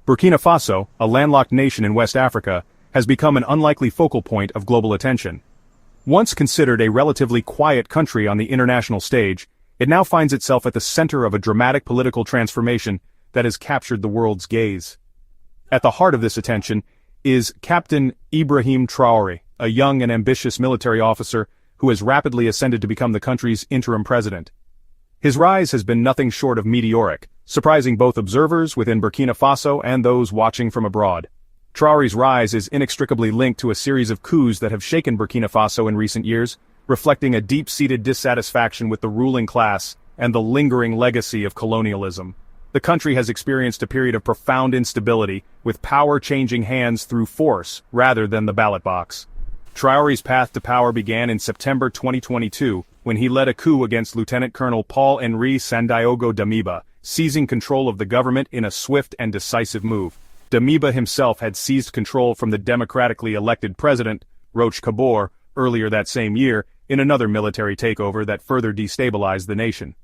Burkina Faso, a landlocked nation in West Africa, has become an unlikely focal point of global attention. Once considered a relatively quiet country on the international stage, it now finds itself at the center of a dramatic political transformation that has captured the world's gaze. At the heart of this attention is Captain Ibrahim Traoré, a young and ambitious military officer who has rapidly ascended to become the country's interim president. His rise has been nothing short of meteoric, surprising both observers within Burkina Faso and those watching from abroad. Traoré's rise is inextricably linked to a series of coups that have shaken Burkina Faso in recent years, reflecting a deep-seated dissatisfaction with the ruling class and the lingering legacy of colonialism. The country has experienced a period of profound instability, with power changing hands through force rather than the ballot box. Traoré's path to power began in September 2022, when he led a coup against Lieutenant Colonel Paul-Henri Sandaogo Damiba, seizing control of the government in a swift and decisive move. Damiba himself had seized control from the democratically elected president, Roch Kabore, earlier that same year, in another military takeover that further destabilized the nation.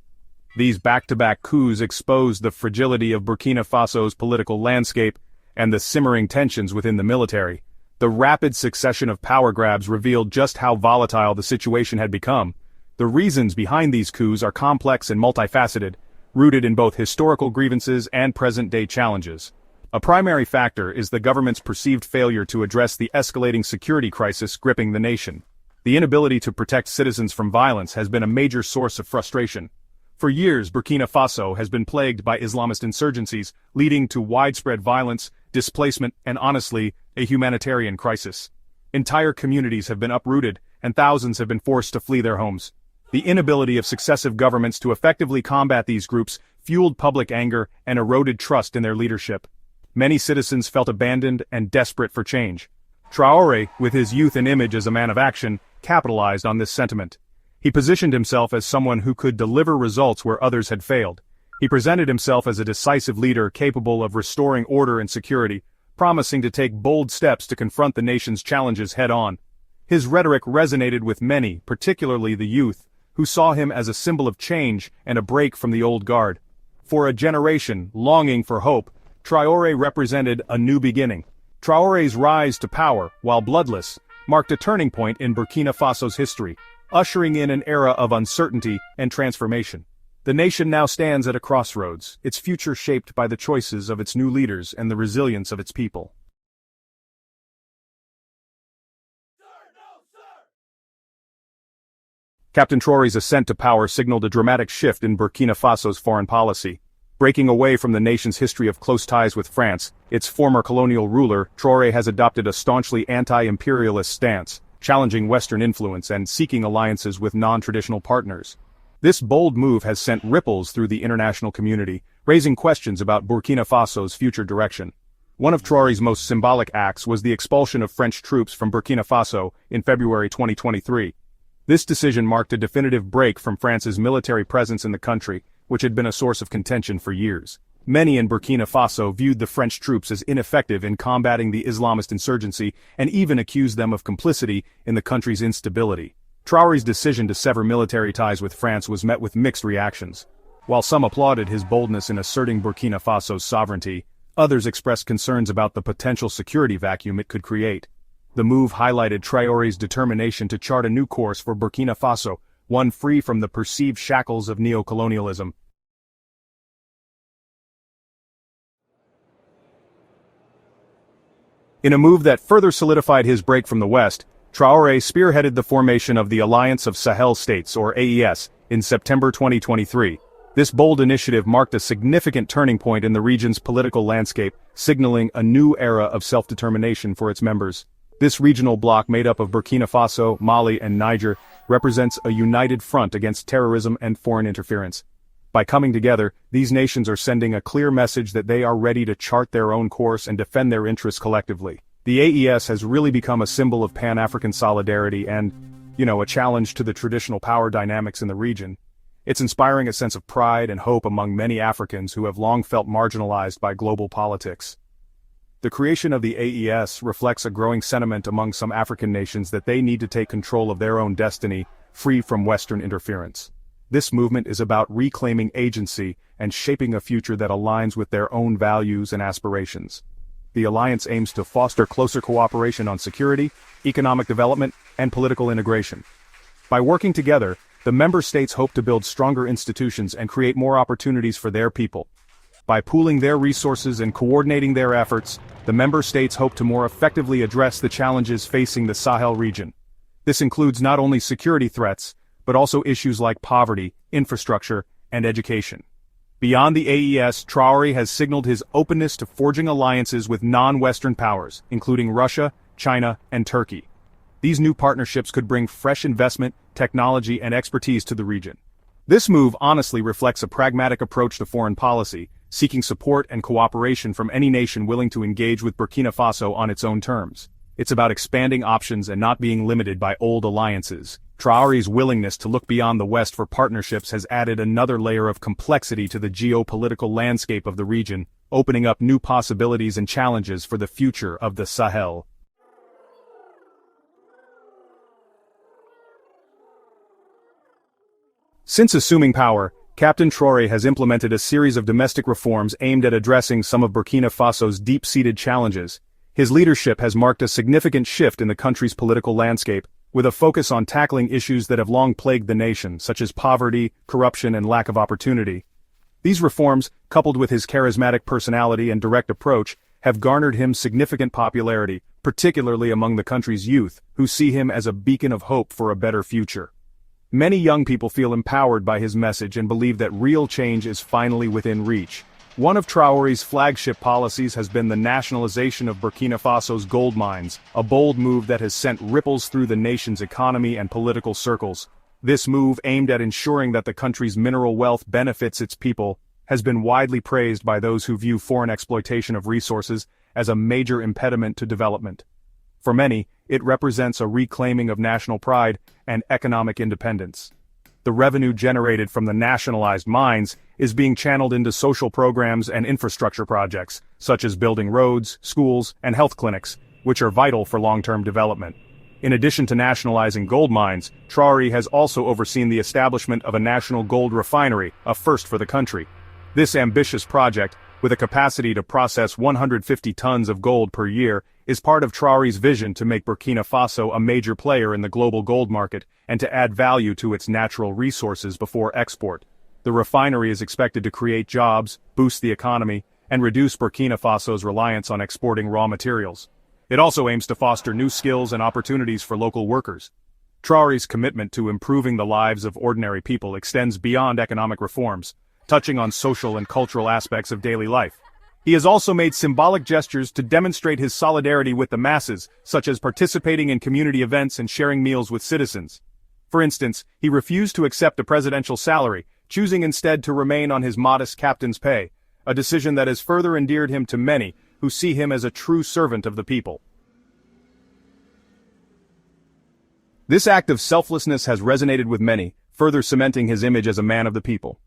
These back-to-back coups exposed the fragility of Burkina Faso's political landscape and the simmering tensions within the military. The rapid succession of power grabs revealed just how volatile the situation had become. The reasons behind these coups are complex and multifaceted, rooted in both historical grievances and present-day challenges. A primary factor is the government's perceived failure to address the escalating security crisis gripping the nation. The inability to protect citizens from violence has been a major source of frustration. For years, Burkina Faso has been plagued by Islamist insurgencies, leading to widespread violence, displacement, and honestly, a humanitarian crisis. Entire communities have been uprooted, and thousands have been forced to flee their homes. The inability of successive governments to effectively combat these groups fueled public anger and eroded trust in their leadership. Many citizens felt abandoned and desperate for change. Traoré, with his youth and image as a man of action, capitalized on this sentiment. He positioned himself as someone who could deliver results where others had failed. He presented himself as a decisive leader capable of restoring order and security, promising to take bold steps to confront the nation's challenges head-on. His rhetoric resonated with many, particularly the youth, who saw him as a symbol of change and a break from the old guard. For a generation longing for hope, Traoré represented a new beginning. Traoré's rise to power, while bloodless, marked a turning point in Burkina Faso's history, ushering in an era of uncertainty and transformation. The nation now stands at a crossroads, its future shaped by the choices of its new leaders and the resilience of its people. Captain Traoré's ascent to power signaled a dramatic shift in Burkina Faso's foreign policy. Breaking away from the nation's history of close ties with France, its former colonial ruler, Traoré has adopted a staunchly anti-imperialist stance, challenging Western influence and seeking alliances with non-traditional partners. This bold move has sent ripples through the international community, raising questions about Burkina Faso's future direction. One of Traoré's most symbolic acts was the expulsion of French troops from Burkina Faso in February 2023. This decision marked a definitive break from France's military presence in the country, which had been a source of contention for years. Many in Burkina Faso viewed the French troops as ineffective in combating the Islamist insurgency and even accused them of complicity in the country's instability. Traoré's decision to sever military ties with France was met with mixed reactions. While some applauded his boldness in asserting Burkina Faso's sovereignty, others expressed concerns about the potential security vacuum it could create. The move highlighted Traoré's determination to chart a new course for Burkina Faso, one free from the perceived shackles of neocolonialism. In a move that further solidified his break from the West, Traoré spearheaded the formation of the Alliance of Sahel States, or AES, in September 2023. This bold initiative marked a significant turning point in the region's political landscape, signaling a new era of self-determination for its members. This regional bloc made up of Burkina Faso, Mali, and Niger represents a united front against terrorism and foreign interference. By coming together, these nations are sending a clear message that they are ready to chart their own course and defend their interests collectively. The AES has really become a symbol of Pan-African solidarity and, a challenge to the traditional power dynamics in the region. It's inspiring a sense of pride and hope among many Africans who have long felt marginalized by global politics. The creation of the AES reflects a growing sentiment among some African nations that they need to take control of their own destiny, free from Western interference. This movement is about reclaiming agency and shaping a future that aligns with their own values and aspirations. The alliance aims to foster closer cooperation on security, economic development, and political integration. By working together, the member states hope to build stronger institutions and create more opportunities for their people. By pooling their resources and coordinating their efforts, the member states hope to more effectively address the challenges facing the Sahel region. This includes not only security threats, but also issues like poverty, infrastructure, and education. Beyond the AES, Traoré has signaled his openness to forging alliances with non-Western powers, including Russia, China, and Turkey. These new partnerships could bring fresh investment, technology, and expertise to the region. This move honestly reflects a pragmatic approach to foreign policy, seeking support and cooperation from any nation willing to engage with Burkina Faso on its own terms. It's about expanding options and not being limited by old alliances. Traoré's willingness to look beyond the West for partnerships has added another layer of complexity to the geopolitical landscape of the region, opening up new possibilities and challenges for the future of the Sahel. Since assuming power, Captain Traoré has implemented a series of domestic reforms aimed at addressing some of Burkina Faso's deep-seated challenges. His leadership has marked a significant shift in the country's political landscape, with a focus on tackling issues that have long plagued the nation, such as poverty, corruption, and lack of opportunity. These reforms, coupled with his charismatic personality and direct approach, have garnered him significant popularity, particularly among the country's youth, who see him as a beacon of hope for a better future. Many young people feel empowered by his message and believe that real change is finally within reach. One of Traoré's flagship policies has been the nationalization of Burkina Faso's gold mines, a bold move that has sent ripples through the nation's economy and political circles. This move, aimed at ensuring that the country's mineral wealth benefits its people, has been widely praised by those who view foreign exploitation of resources as a major impediment to development. For many, it represents a reclaiming of national pride and economic independence. The revenue generated from the nationalized mines is being channeled into social programs and infrastructure projects, such as building roads, schools, and health clinics, which are vital for long-term development. In addition to nationalizing gold mines, Traoré has also overseen the establishment of a national gold refinery, a first for the country. This ambitious project, with a capacity to process 150 tons of gold per year, is part of Traoré's vision to make Burkina Faso a major player in the global gold market and to add value to its natural resources before export. The refinery is expected to create jobs, boost the economy, and reduce Burkina Faso's reliance on exporting raw materials. It also aims to foster new skills and opportunities for local workers. Traoré's commitment to improving the lives of ordinary people extends beyond economic reforms, touching on social and cultural aspects of daily life. He has also made symbolic gestures to demonstrate his solidarity with the masses, such as participating in community events and sharing meals with citizens. For instance, he refused to accept a presidential salary, choosing instead to remain on his modest captain's pay, a decision that has further endeared him to many who see him as a true servant of the people. This act of selflessness has resonated with many, further cementing his image as a man of the people.